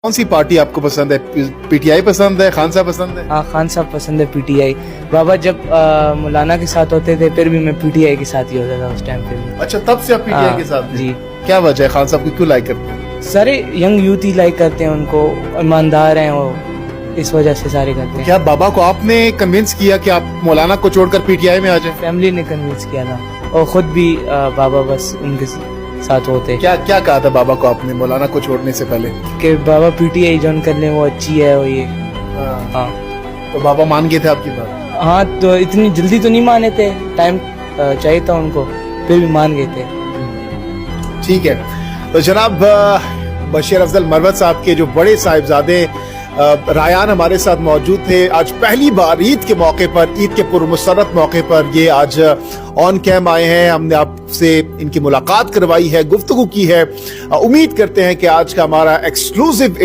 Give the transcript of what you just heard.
کون سی پارٹی آپ کو پسند ہے؟ پی ٹی آئی پسند ہے، خان صاحب پسند ہے؟ ہاں خان صاحب پسند ہے، پی ٹی آئی. بابا جب مولانا کے ساتھ ہوتے تھے پھر بھی میں پی ٹی آئی کے ساتھ ہی ہوتا تھا اس ٹائم پہ بھی. اچھا تب سے آپ پی ٹی آئی کے ساتھ ہیں؟ جی. کیا وجہ ہے خان صاحب کو کیوں لائک کرتے ہیں؟ سارے ینگ یوتھ ہی لائک کرتے ہیں ان کو، ایماندار ہیں وہ، اس وجہ سے سارے کرتے ہیں. کیا بابا کو آپ نے کنونس کیا کہ آپ مولانا کو چھوڑ کر پی ٹی آئی میں آ جائیں؟ فیملی نے کنوینس کیا تھا اور خود بھی بابا بس ان کے ساتھ ہوتے کیا کہا تھا بابا کو آپ نے مولانا کو چھوڑنے سے پہلے؟ کہ بابا پی ٹی آئی جوائن کر لیں، وہ اچھی ہے وہ یہ. ہاں تو بابا مان گئے تھے آپ کی بات؟ ہاں تو اتنی جلدی تو نہیں مانے تھے، ٹائم چاہیے تھا ان کو، پھر بھی مان گئے تھے. ٹھیک ہے. تو جناب بشیر افضل مروت صاحب کے جو بڑے صاحبزادے رایان ہمارے ساتھ موجود تھے. آج پہلی بار عید کے موقع پر، عید کے پرمسرت موقع پر یہ آج آن کیم آئے ہیں. ہم نے آپ سے ان کی ملاقات کروائی ہے، گفتگو کی ہے. امید کرتے ہیں کہ آج کا ہمارا ایکسکلوسیو